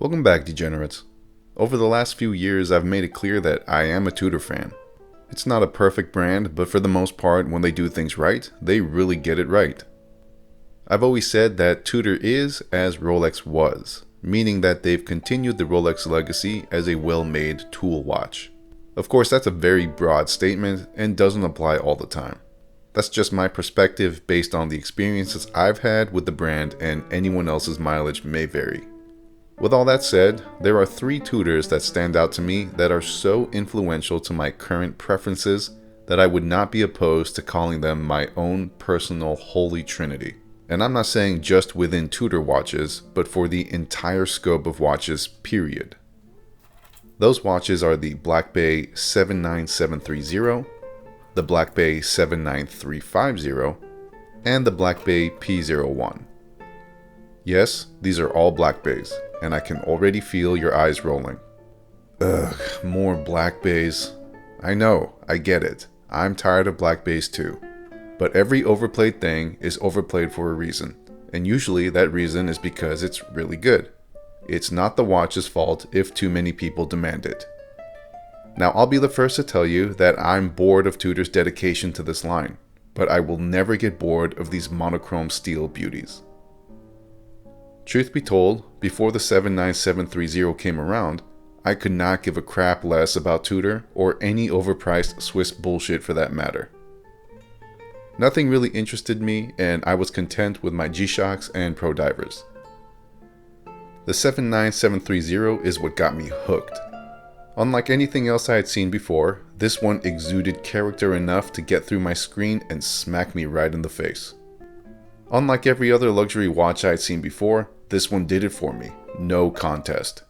Welcome back, degenerates. Over the last few years, I've made it clear that I am a Tudor fan. It's not a perfect brand, but for the most part, when they do things right, they really get it right. I've always said that Tudor is as Rolex was, meaning that they've continued the Rolex legacy as a well-made tool watch. Of course, that's a very broad statement and doesn't apply all the time. That's just my perspective based on the experiences I've had with the brand, and anyone else's mileage may vary. With all that said, there are 3 Tudors that stand out to me that are so influential to my current preferences that I would not be opposed to calling them my own personal holy trinity. And I'm not saying just within Tudor watches, but for the entire scope of watches, period. Those watches are the Black Bay 79730, the Black Bay 79350, and the Black Bay P01. Yes, these are all Black Bays, and I can already feel your eyes rolling. Ugh, more Black Bays. I know, I get it. I'm tired of Black Bays too. But every overplayed thing is overplayed for a reason, and usually that reason is because it's really good. It's not the watch's fault if too many people demand it. Now, I'll be the first to tell you that I'm bored of Tudor's dedication to this line, but I will never get bored of these monochrome steel beauties. Truth be told, before the 79730 came around, I could not give a crap less about Tudor or any overpriced Swiss bullshit for that matter. Nothing really interested me, and I was content with my G-Shocks and Pro Divers. The 79730 is what got me hooked. Unlike anything else I had seen before, this one exuded character enough to get through my screen and smack me right in the face. Unlike every other luxury watch I had seen before, this one did it for me, no contest.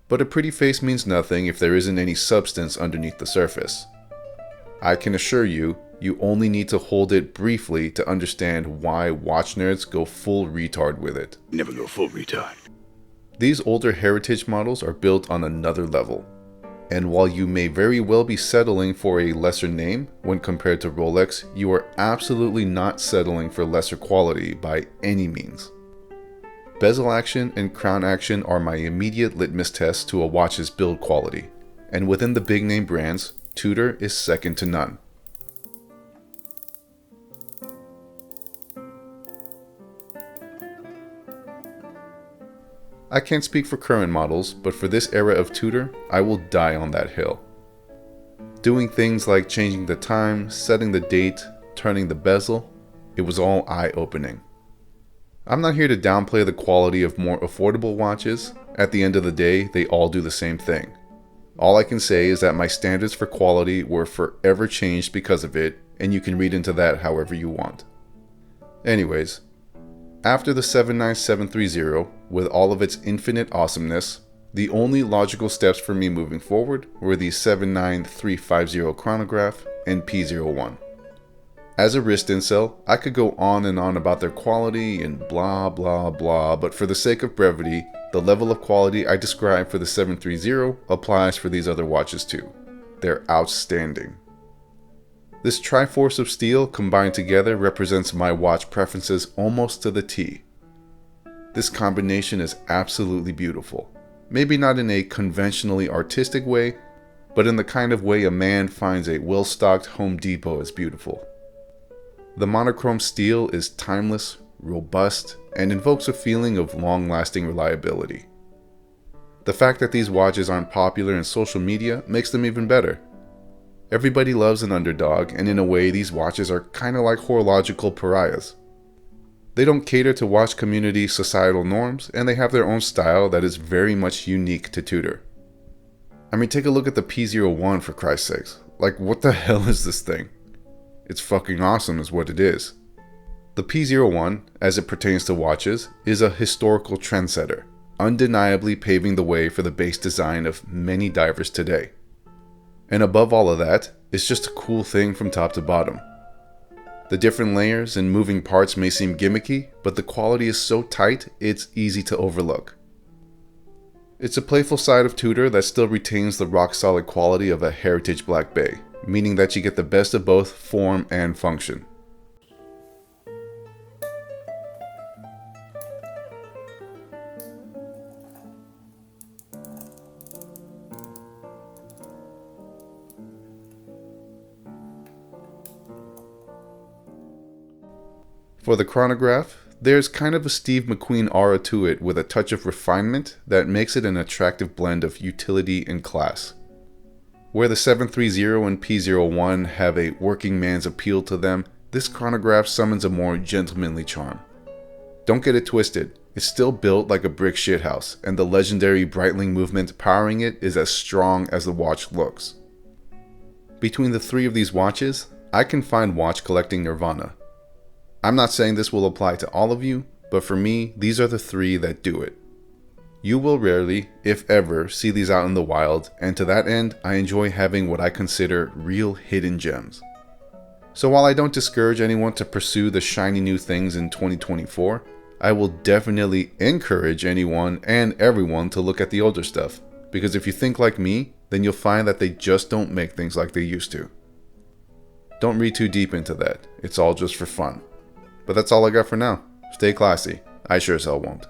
But a pretty face means nothing if there isn't any substance underneath the surface. I can assure you, you only need to hold it briefly to understand why watch nerds go full retard with it. Never go full retard. These older heritage models are built on another level. And while you may very well be settling for a lesser name when compared to Rolex, you are absolutely not settling for lesser quality by any means. Bezel action and crown action are my immediate litmus test to a watch's build quality, and within the big name brands, Tudor is second to none. I can't speak for current models, but for this era of Tudor, I will die on that hill. Doing things like changing the time, setting the date, turning the bezel, it was all eye-opening. I'm not here to downplay the quality of more affordable watches. At the end of the day, they all do the same thing. All I can say is that my standards for quality were forever changed because of it, and you can read into that however you want. Anyways, after the 79730, with all of its infinite awesomeness, the only logical steps for me moving forward were the 79350 chronograph and P01. As a wrist incel, I could go on and on about their quality and blah blah blah, but for the sake of brevity, the level of quality I described for the 730 applies for these other watches too. They're outstanding. This triforce of steel combined together represents my watch preferences almost to the T. This combination is absolutely beautiful. Maybe not in a conventionally artistic way, but in the kind of way a man finds a well-stocked Home Depot is beautiful. The monochrome steel is timeless, robust, and invokes a feeling of long-lasting reliability. The fact that these watches aren't popular in social media makes them even better. Everybody loves an underdog, and in a way these watches are kinda like horological pariahs. They don't cater to watch community societal norms, and they have their own style that is very much unique to Tudor. I mean, take a look at the P01 for Christ's sakes. Like, what the hell is this thing? It's fucking awesome is what it is. The P01, as it pertains to watches, is a historical trendsetter, undeniably paving the way for the base design of many divers today. And above all of that, it's just a cool thing from top to bottom. The different layers and moving parts may seem gimmicky, but the quality is so tight, it's easy to overlook. It's a playful side of Tudor that still retains the rock-solid quality of a heritage Black Bay, meaning that you get the best of both form and function. For the chronograph, there's kind of a Steve McQueen aura to it with a touch of refinement that makes it an attractive blend of utility and class. Where the 730 and P01 have a working man's appeal to them, this chronograph summons a more gentlemanly charm. Don't get it twisted, it's still built like a brick shithouse, and the legendary Breitling movement powering it is as strong as the watch looks. Between the three of these watches, I can find watch collecting nirvana. I'm not saying this will apply to all of you, but for me, these are the three that do it. You will rarely, if ever, see these out in the wild, and to that end, I enjoy having what I consider real hidden gems. So while I don't discourage anyone to pursue the shiny new things in 2024, I will definitely encourage anyone and everyone to look at the older stuff, because if you think like me, then you'll find that they just don't make things like they used to. Don't read too deep into that, it's all just for fun. But that's all I got for now. Stay classy, I sure as hell won't.